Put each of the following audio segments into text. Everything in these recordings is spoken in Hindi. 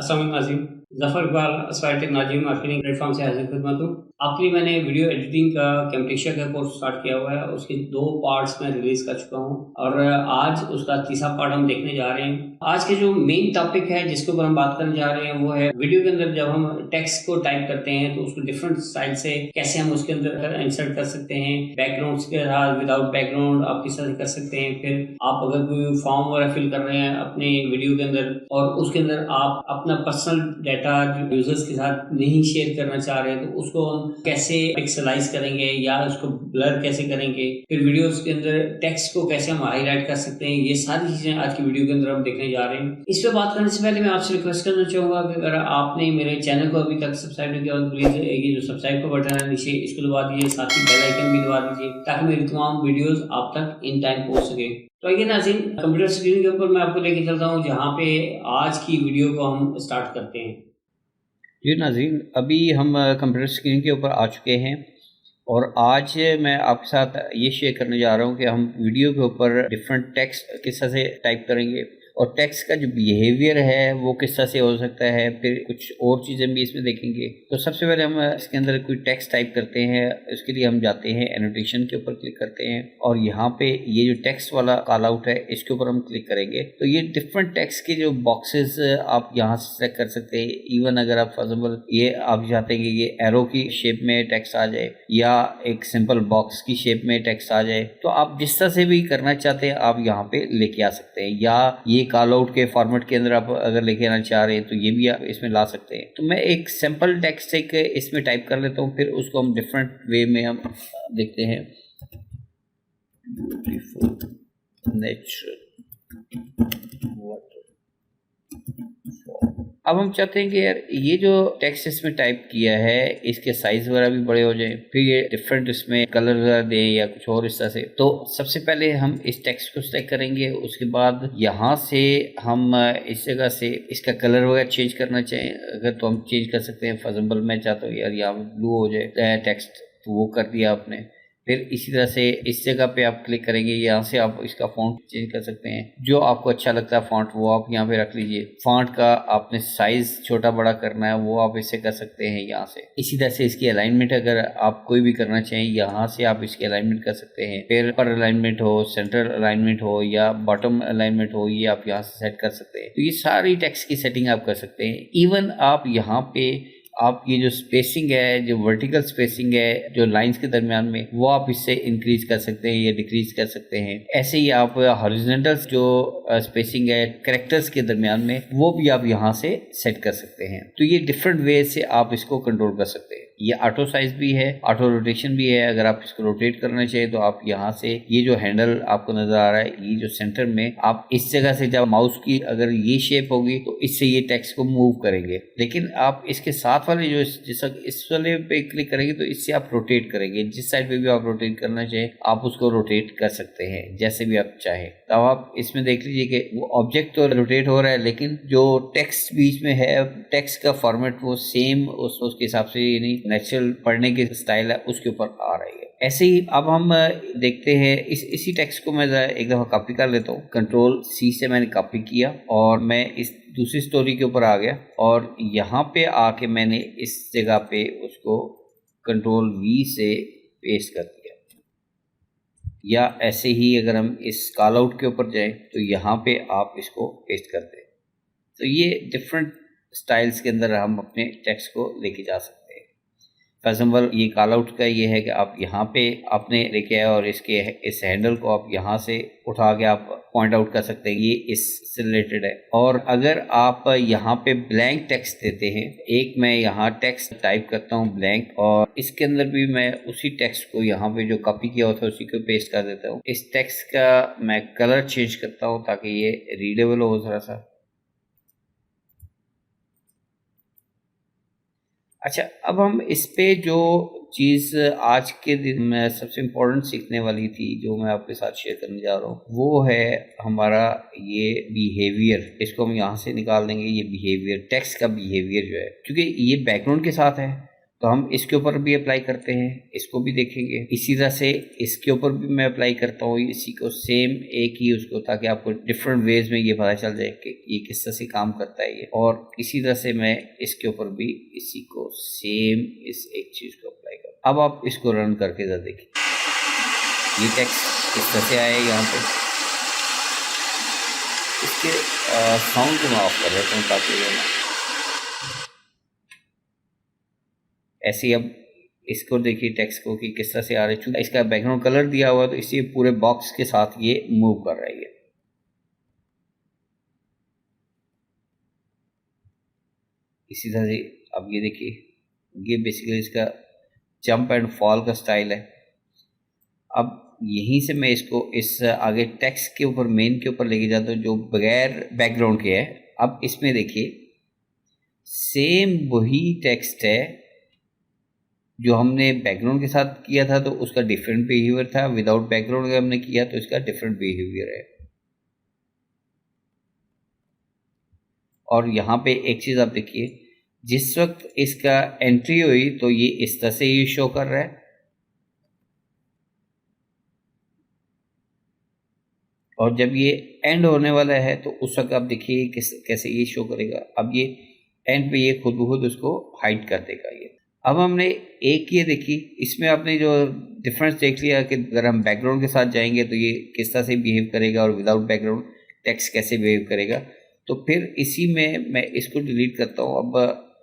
अस्सलाम वालेकुम नाज़रीन, Zafar Iqbal Aswar technology marketing platform से हाजिर खिदमत हूँ। आपके लिए मैंने वीडियो एडिटिंग का कैमटेशिया का कोर्स स्टार्ट किया हुआ है। उसके 2 पार्ट्स मैं रिलीज़ कर चुका हूँ और आज उसका तीसरा पार्ट हम देखने जा रहे हैं। आज के जो मेन टॉपिक है जिसके ऊपर हम बात करने जा रहे हैं वो है वीडियो के अंदर जब हम टेक्स्ट को टाइप करते हैं तो उसको डिफरेंट स्टाइल से कैसे हम उसके अंदर इंसर्ट कर सकते हैं। बैकग्राउंड्स के साथ विदाउट बैकग्राउंड आप किस तरह कर सकते हैं। फिर आप अगर कोई फॉर्म वगैरह फिल कर रहे हैं अपने वीडियो के अंदर और उसके अंदर आप अपना पर्सनल डाटा यूजर्स के साथ नहीं शेयर करना चाह रहे हैं तो उसको हम कैसे पिक्सलाइज करेंगे या उसको ब्लर कैसे करेंगे। फिर वीडियोस के अंदर टेक्स्ट को कैसे हम हाईलाइट कर सकते हैं। ये सारी चीजें आज की वीडियो के अंदर हम देखने जा रहे हैं। इस पे बात करने से पहले मैं आपसे रिक्वेस्ट करना चाहूंगा कि अगर आपने मेरे चैनल को अभी तक सब्सक्राइब नहीं किया तो प्लीज ये जो सब्सक्राइब का बटन है नीचे इसको दबा दीजिए, साथ ही बेल आइकन भी दबा दीजिए ताकि मेरी तमाम वीडियोस आप तक इन टाइम पहुंच सके। तो आइए नाज़रीन, कंप्यूटर स्क्रीन के ऊपर मैं आपको लेके चलता हूँ जहाँ पे आज की वीडियो को हम स्टार्ट करते हैं। जी नाज़रीन, अभी हम कंप्यूटर स्क्रीन के ऊपर आ चुके हैं और आज मैं आपके साथ ये शेयर करने जा रहा हूँ कि हम वीडियो के ऊपर डिफरेंट टेक्स्ट किस तरह से टाइप करेंगे और टेक्स्ट का जो बिहेवियर है वो किस तरह से हो सकता है। फिर कुछ और चीज़ें भी इसमें देखेंगे। तो सबसे पहले हम इसके अंदर कोई टेक्स्ट टाइप करते हैं। इसके लिए हम जाते हैं एनोटेशन के ऊपर क्लिक करते हैं और यहाँ पे ये जो टेक्स्ट वाला कॉल आउट है इसके ऊपर हम क्लिक करेंगे तो ये डिफरेंट टेक्स्ट के जो बॉक्सेस आप यहाँ से सेलेक्ट कर सकते हैं। इवन अगर आप फॉर एग्जाम्पल ये आप चाहते हैं कि ये एरो की शेप में टेक्स्ट आ जाए या एक सिंपल बॉक्स की शेप में टेक्स्ट आ जाए तो आप जिस तरह से भी करना चाहते हैं आप यहाँ पे लेके आ सकते हैं। या ये कॉल आउट के फॉर्मेट के अंदर आप अगर लेके आना चाह रहे हैं तो ये भी आप इसमें ला सकते हैं। तो मैं एक सिंपल टेक्स्ट एक इसमें टाइप कर लेता हूँ, फिर उसको हम डिफरेंट वे में हम देखते हैं। Beautiful natural water. अब हम चाहते हैं कि यार ये जो टेक्स्ट इसमें टाइप किया है इसके साइज वगैरह भी बड़े हो जाएं, फिर ये डिफरेंट इसमें कलर वगैरह दे या कुछ और इस तरह से। तो सबसे पहले हम इस टेक्स्ट को सिलेक्ट करेंगे। उसके बाद यहाँ से हम इस जगह से इसका कलर वगैरह चेंज करना चाहें अगर तो हम चेंज कर सकते हैं। फॉर एग्जाम्पल मैं चाहता हूँ यार यहाँ ब्लू हो जाए टेक्स्ट, तो वो कर दिया आपने। फिर इसी तरह से इस जगह पे आप क्लिक करेंगे, यहाँ से आप इसका फॉन्ट चेंज कर सकते हैं। जो आपको अच्छा लगता है फॉन्ट वो आप यहाँ पे रख लीजिए। फॉन्ट का आपने साइज छोटा बड़ा करना है वो आप इससे कर सकते हैं यहाँ से। इसी तरह से इसकी अलाइनमेंट अगर आप कोई भी करना चाहें यहाँ से आप इसकी अलाइनमेंट कर सकते हैं। फिर पर अलाइनमेंट हो, सेंट्रल अलाइनमेंट हो या बॉटम अलाइनमेंट हो, ये आप यहाँ से सेट कर सकते हैं। तो ये सारी टेक्स्ट की सेटिंग आप कर सकते हैं। इवन आप यहाँ पे आप ये जो स्पेसिंग है, जो वर्टिकल स्पेसिंग है जो लाइंस के दरमियान में, वो आप इससे इंक्रीज कर सकते हैं या डिक्रीज कर सकते हैं। ऐसे ही आप हॉरिजॉन्टल जो स्पेसिंग है कैरेक्टर्स के दरमियान में, वो भी आप यहाँ से सेट कर सकते हैं। तो ये डिफरेंट वे से आप इसको कंट्रोल कर सकते हैं। ये ऑटो साइज भी है, ऑटो रोटेशन भी है। अगर आप इसको रोटेट करना चाहिए तो आप यहाँ से ये जो हैंडल आपको नजर आ रहा है, ये जो सेंटर में आप इस जगह से जब माउस की अगर ये शेप होगी तो इससे ये टेक्स्ट को मूव करेंगे। लेकिन आप इसके साथ वाले जो इस वाले पे क्लिक करेंगे तो इससे आप रोटेट करेंगे। जिस साइड पे भी आप रोटेट करना चाहिए आप उसको रोटेट कर सकते हैं जैसे भी आप चाहें। तो आप इसमें देख लीजिए कि वो ऑब्जेक्ट तो रोटेट हो रहा है लेकिन जो टेक्स्ट बीच में है, टेक्स्ट का फॉर्मेट वो सेम उसके हिसाब से नहीं नेचुरल पढ़ने की स्टाइल है उसके ऊपर आ रही है। ऐसे ही अब हम देखते हैं इसी टेक्स्ट को मैं एक दफ़ा कॉपी कर लेता हूँ। कंट्रोल सी से मैंने कॉपी किया और मैं इस दूसरी स्टोरी के ऊपर आ गया और यहाँ पे आके मैंने इस जगह पे उसको कंट्रोल वी से पेस्ट कर दिया। या ऐसे ही अगर हम इस कॉल आउट के ऊपर जाएं तो यहाँ पे आप इसको पेस्ट कर दें। तो ये डिफरेंट स्टाइल्स के अंदर हम अपने टेक्स्ट को लेके जा सकते हैं। फॉर एग्जाम्पल ये कॉल आउट का ये है कि आप यहाँ पे आपने लेके आए और इस हैंडल को आप यहाँ से उठा के आप पॉइंट आउट कर सकते हैं, ये इससे रिलेटेड है। और अगर आप यहाँ पे ब्लैंक टेक्स्ट देते हैं, एक मैं यहाँ टेक्स्ट टाइप करता हूँ ब्लैंक और इसके अंदर भी मैं उसी टेक्स्ट को यहाँ पे जो कॉपी किया होता है उसी को पेस्ट कर देता हूँ। इस टेक्स्ट का मैं कलर चेंज करता हूँ ताकि ये रीडेबल हो थोड़ा सा। अच्छा, अब हम इस पे जो चीज़ आज के दिन में सबसे इम्पोर्टेंट सीखने वाली थी जो मैं आपके साथ शेयर करने जा रहा हूँ वो है हमारा ये बिहेवियर। इसको हम यहाँ से निकाल देंगे। ये बिहेवियर, टेक्स्ट का बिहेवियर जो है, क्योंकि ये बैकग्राउंड के साथ है तो हम इसके ऊपर भी अप्लाई करते हैं, इसको भी देखेंगे। इसी तरह से इसके ऊपर भी मैं अप्लाई करता हूँ इसी को, सेम एक ही उसको, ताकि आपको डिफरेंट वेज में ये पता चल जाए कि ये किस तरह से काम करता है ये। और इसी तरह से मैं इसके ऊपर भी इसी को सेम इस एक चीज़ को अप्लाई कर। अब आप इसको रन करके जरा देखिए, ये टेक्स्ट इस तरह से आया यहाँ पे। इसके साउंड को मैं ऑफ कर देता हूँ ताकि ये ना ऐसे ही। अब इसको देखिए टेक्स्ट को कि किस तरह से आ रहा है। इसका बैकग्राउंड कलर दिया हुआ है तो इसी पूरे बॉक्स के साथ ये मूव कर रहा है ये। इसी तरह से अब ये देखिए, ये बेसिकली इसका जंप एंड फॉल का स्टाइल है। अब यहीं से मैं इसको इस आगे टेक्स्ट के ऊपर, मेन के ऊपर लेके जाता हूँ जो बगैर बैकग्राउंड के है। अब इसमें देखिए सेम वही टेक्स्ट है जो हमने बैकग्राउंड के साथ किया था तो उसका डिफरेंट बिहेवियर था, विदाउट बैकग्राउंड अगर हमने किया तो इसका डिफरेंट बिहेवियर है। और यहाँ पे एक चीज़ आप देखिए, जिस वक्त इसका एंट्री हुई तो ये इस तरह से ये शो कर रहा है, और जब ये एंड होने वाला है तो उस वक्त आप देखिए कैसे ये शो करेगा। अब ये एंड पे ये खुद ब खुद उसको हाइड कर देगा ये। अब हमने एक ये देखी, इसमें आपने जो डिफरेंस देख लिया कि अगर हम बैकग्राउंड के साथ जाएंगे तो ये किस तरह से बिहेव करेगा और विदाउट बैकग्राउंड टेक्स्ट कैसे बिहेव करेगा। तो फिर इसी में मैं इसको डिलीट करता हूँ। अब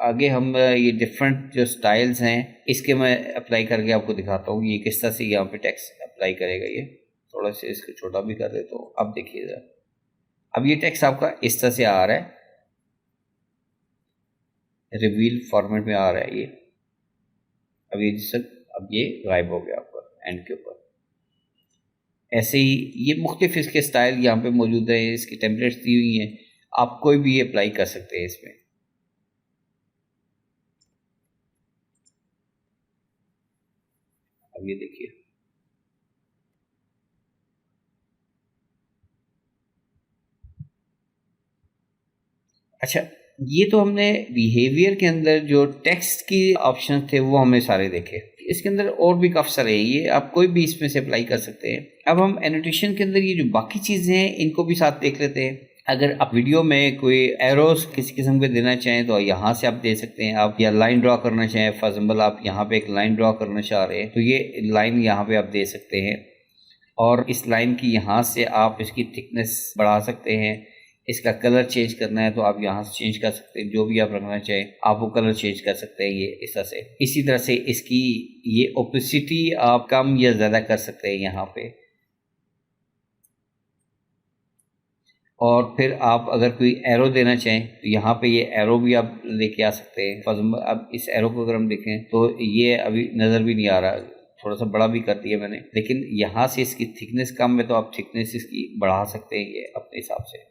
आगे हम ये डिफरेंट जो स्टाइल्स हैं इसके मैं अप्लाई करके आपको दिखाता हूँ ये किस तरह से यहाँ पे टेक्स्ट अप्लाई करेगा ये। थोड़ा सा इसको छोटा भी कर देता हूँ। अब देखिए जरा, अब ये टेक्स्ट आपका इस तरह से आ रहा है, रिवील फॉर्मेट में आ रहा है ये। अब ये अब ये गायब हो गया आपका एंड के ऊपर। ऐसे ही ये मुख्तलिफ इसके स्टाइल यहाँ पे मौजूद है, इसकी टेम्पलेट्स दी हुई हैं, आप कोई भी अप्लाई कर सकते हैं इसमें। अब ये देखिए, अच्छा ये तो हमने बिहेवियर के अंदर जो टेक्स्ट की ऑप्शन थे वो हमने सारे देखे। इसके अंदर और भी काफ़ी सारे हैं, ये आप कोई भी इसमें से अप्लाई कर सकते हैं। अब हम एनोटेशन के अंदर ये जो बाकी चीज़ें हैं इनको भी साथ देख लेते हैं। अगर आप वीडियो में कोई एरोस किसी किस्म के देना चाहें तो यहाँ से आप दे सकते हैं। आप या लाइन ड्रॉ करना चाहें, फॉर एग्जाम्पल आप यहाँ पे एक लाइन ड्रॉ करना चाह रहे हैं तो ये लाइन यहाँ पे आप दे सकते हैं। और इस लाइन की यहाँ से आप इसकी थिकनेस बढ़ा सकते हैं। इसका कलर चेंज करना है तो आप यहाँ से चेंज कर सकते हैं, जो भी आप रखना चाहें आप वो कलर चेंज कर सकते हैं ये इस तरह से। इसी तरह से इसकी ये ओपेसिटी आप कम या ज़्यादा कर सकते हैं यहाँ पे। और फिर आप अगर कोई एरो देना चाहें तो यहाँ पे ये एरो भी आप लेके आ सकते हैं। फॉर एग्जाम्पल अब इस एरो को अगर हम देखें तो ये अभी नज़र भी नहीं आ रहा, थोड़ा सा बड़ा भी कर दिया मैंने, लेकिन यहाँ से इसकी थिकनेस कम है तो आप थिकनेस इसकी बढ़ा सकते हैं ये अपने हिसाब से।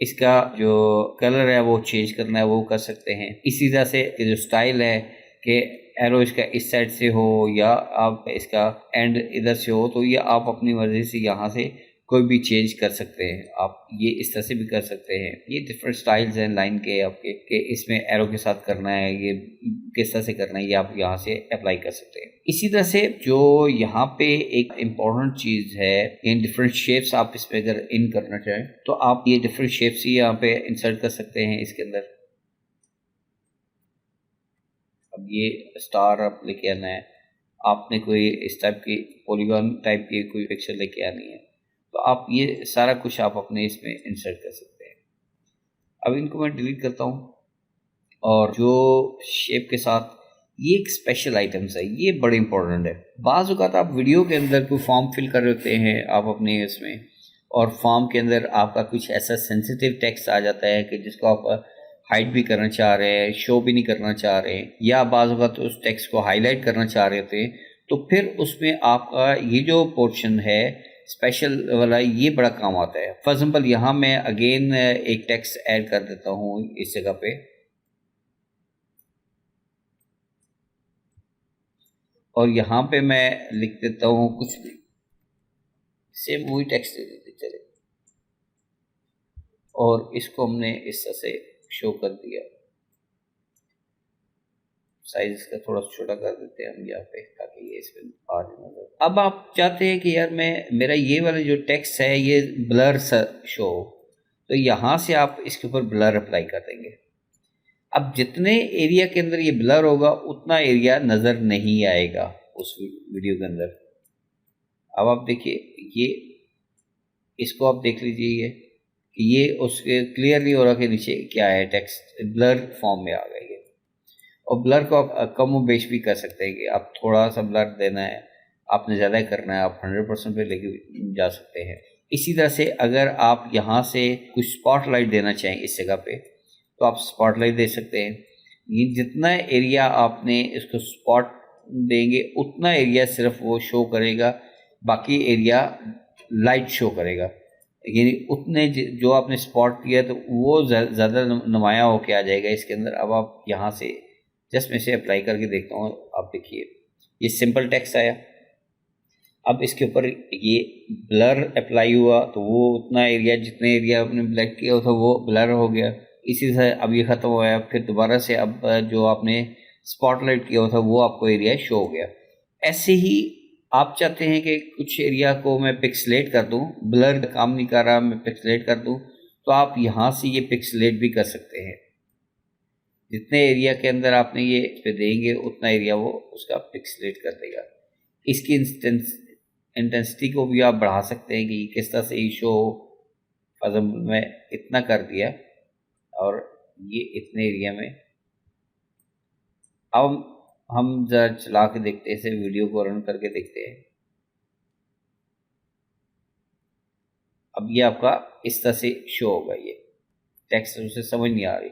इसका जो कलर है वो चेंज करना है वो कर सकते हैं। इसी तरह से जो स्टाइल है कि एरो इसका इस साइड से हो या आप इसका एंड इधर से हो तो ये आप अपनी मर्ज़ी से यहाँ से कोई भी चेंज कर सकते हैं। आप ये इस तरह से भी कर सकते हैं। ये डिफरेंट स्टाइल्स हैं लाइन के आपके कि इसमें एरो के साथ करना है, ये किस तरह से करना है, ये आप यहाँ से अप्लाई कर सकते हैं। इसी तरह से जो यहाँ पे एक इम्पॉर्टेंट चीज़ है, इन डिफरेंट शेप्स आप इसमें अगर इन करना चाहें तो आप ये डिफरेंट शेप्स ही यहाँ पे इंसर्ट कर सकते हैं इसके अंदर। अब ये स्टार आप लेके आना है, आपने कोई इस टाइप की पॉलीगॉन टाइप की कोई पिक्चर लेके आनी है तो आप ये सारा कुछ आप अपने इसमें इंसर्ट कर सकते हैं। अब इनको मैं डिलीट करता हूँ। और जो शेप के साथ ये एक स्पेशल आइटम्स है, ये बड़े इंपॉर्टेंट है। बाज़ औक़ात आप वीडियो के अंदर कोई फॉर्म फिल कर रहे हैं आप अपने इसमें, और फॉर्म के अंदर आपका कुछ ऐसा सेंसिटिव टेक्स्ट आ जाता है कि जिसको आप हाइड भी करना चाह रहे हैं, शो भी नहीं करना चाह रहे हैं, या बाज़ औक़ात उस टेक्स्ट को हाईलाइट करना चाह रहे थे, तो फिर उसमें आपका ये जो पोर्शन है स्पेशल वाला ये बड़ा काम आता है। फॉर एग्जाम्पल यहाँ मैं अगेन एक टेक्स्ट ऐड कर देता हूँ इस जगह पे, और यहाँ पे मैं लिख देता हूँ कुछ भी, सेम वही टेक्स्ट दे देते चले, और इसको हमने इस तरह से शो कर दिया। साइज इसका थोड़ा छोटा कर देते हैं हम यहाँ पे, ताकि ये इसमें आ जाए नजर। अब आप चाहते हैं कि यार मेरा ये वाला जो टेक्स्ट है ये ब्लर शो, तो यहाँ से आप इसके ऊपर ब्लर अप्लाई कर देंगे। अब जितने एरिया के अंदर ये ब्लर होगा उतना एरिया नज़र नहीं आएगा उस वीडियो के अंदर। अब आप देखिए ये, इसको आप देख लीजिए ये उसके क्लियरली हो रहा कि नीचे क्या है, टेक्स्ट ब्लर फॉर्म में आ गई है। और ब्लर को आप कम और बेश भी कर सकते हैं कि आप थोड़ा सा ब्लर देना है, आपने ज़्यादा करना है, आप 100% पे लेके जा सकते हैं। इसी तरह से अगर आप यहाँ से कुछ स्पॉटलाइट देना चाहें इस जगह पे, तो आप स्पॉटलाइट दे सकते हैं। ये जितना एरिया आपने इसको स्पॉट देंगे उतना एरिया सिर्फ वो शो करेगा, बाकी एरिया लाइट शो करेगा। यानी उतने जो आपने स्पॉट किया तो वो ज़्यादा नुमाया होके आ जाएगा इसके अंदर। अब आप यहाँ से जस्ट मैं इसे अप्लाई करके देखता हूँ। आप देखिए ये सिंपल टेक्स्ट आया। अब इसके ऊपर ये ब्लर अप्लाई हुआ तो वो उतना एरिया, जितने एरिया आपने ब्लैक किया था वो ब्लर हो गया। इसी से अब ये ख़त्म हो गया। फिर दोबारा से अब जो आपने स्पॉटलाइट किया था वो आपको एरिया शो हो गया। ऐसे ही आप चाहते हैं कि कुछ एरिया को मैं पिक्सलेट कर दूं, ब्लर काम नहीं कर रहा, मैं पिक्सलेट कर दूं, तो आप यहाँ से ये पिक्सलेट भी कर सकते हैं। जितने एरिया के अंदर आपने ये पे देंगे उतना एरिया वो उसका पिक्सलेट कर देगा। इसकी इंटेंसिटी को भी आप बढ़ा सकते हैं कि किस तरह से ये शो हो। फॉर मैं इतना कर दिया और ये इतने एरिया में। अब हम जरा चला के देखते हैं, इसे वीडियो को रन करके देखते हैं। अब ये आपका इस तरह से शो होगा, ये टेक्स्ट उसे समझ नहीं आ रही।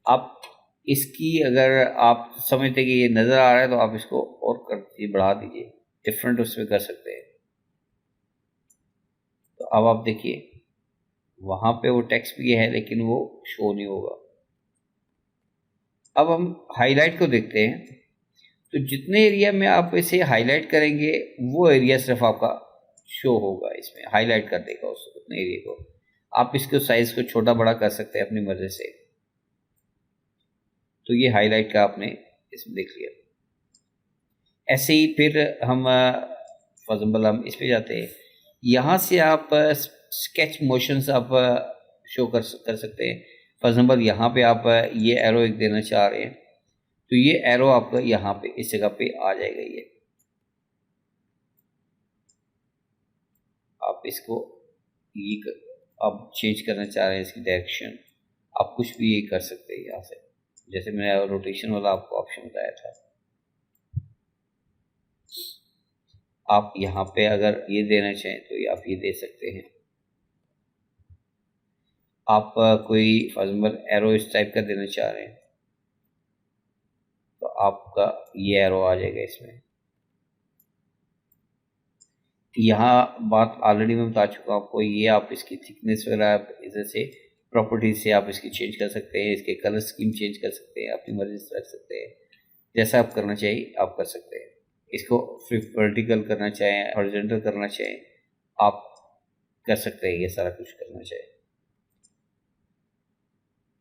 आप इसकी अगर आप समझते कि ये नज़र आ रहा है तो आप इसको और कर दीजिए, बढ़ा दीजिए, डिफरेंट उसमें कर सकते हैं। तो अब आप देखिए वहाँ पे वो टेक्स्ट भी है लेकिन वो शो नहीं होगा। अब हम हाईलाइट को देखते हैं। तो जितने एरिया में आप इसे हाईलाइट करेंगे वो एरिया सिर्फ आपका शो होगा, इसमें हाईलाइट कर देगा उतने एरिया को। आप इसको साइज को छोटा बड़ा कर सकते हैं अपनी मर्जी से। तो ये हाईलाइट का आपने इसमें देख लिया। ऐसे ही फिर हम फॉर एग्जाम्पल हम इस पे जाते हैं। यहाँ से आप स्केच मोशंस आप शो कर सकते हैं। फॉर एग्जाम्पल यहाँ पे आप ये एरो एक देना चाह रहे हैं तो ये एरो आपका यहाँ पे इस जगह पे आ जाएगा। ये आप इसको ये आप चेंज करना चाह रहे हैं इसकी डायरेक्शन, आप कुछ भी ये कर सकते हैं यहाँ से। जैसे मैंने रोटेशन वाला आपको ऑप्शन बताया था, आप यहाँ पे अगर ये देना चाहें तो ये आप ये दे सकते हैं। आप कोई फॉर एग्जाम्पल एरो इस टाइप का देना चाह रहे हैं तो आपका ये एरो आ जाएगा इसमें। यहाँ बात ऑलरेडी मैं बता चुका हूँ आपको। ये आप इसकी थिकनेस वगैरह आप इधर से प्रॉपर्टीज से आप इसकी चेंज कर सकते हैं, इसके कलर स्कीम चेंज कर सकते हैं, अपनी मर्जी से रख सकते हैं। जैसा आप करना चाहिए आप कर सकते हैं। इसको वर्टिकल करना चाहें, हॉरिजॉन्टल करना चाहें, आप कर सकते हैं। ये सारा कुछ करना चाहिए।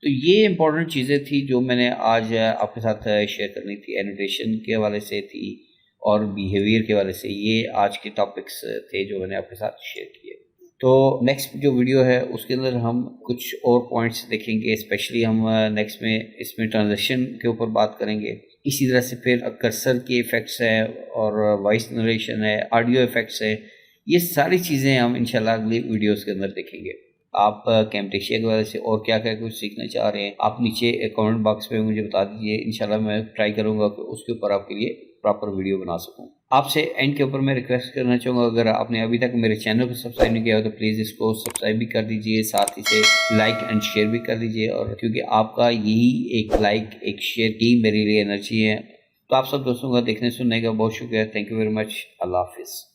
तो ये इम्पोर्टेंट चीज़ें थी जो मैंने आज आपके साथ शेयर करनी थी। एनोटेशन के हवाले से थी और बिहेवियर के हवाले से। ये आज के टॉपिक्स थे जो मैंने आपके साथ शेयर किए। तो नेक्स्ट जो वीडियो है उसके अंदर हम कुछ और पॉइंट्स देखेंगे। स्पेशली हम नेक्स्ट में इसमें ट्रांजेक्शन के ऊपर बात करेंगे। इसी तरह से फिर कर्सर के इफ़ेक्ट्स हैं और वॉइस नरेशन है, ऑडियो इफ़ेक्ट्स है। ये सारी चीज़ें हम इंशाल्लाह अगली वीडियोज़ के अंदर देखेंगे। आप कैमटेशिया की वजह से और क्या क्या कुछ सीखना चाह रहे हैं आप नीचे कमेंट बॉक्स में मुझे बता दीजिए। इंशाल्लाह मैं ट्राई करूंगा कि उसके ऊपर आपके लिए प्रॉपर वीडियो बना सकूं। आपसे एंड के ऊपर मैं रिक्वेस्ट करना चाहूँगा, अगर आपने अभी तक मेरे चैनल को सब्सक्राइब नहीं किया हो तो प्लीज़ इसको सब्सक्राइब भी कर दीजिए, साथ ही से लाइक एंड शेयर भी कर दीजिए। और क्योंकि आपका यही एक लाइक एक शेयर ही मेरे लिए एनर्जी है। तो आप सब दोस्तों का देखने सुनने का बहुत शुक्रिया। Thank you very much. अल्लाह हाफिज़।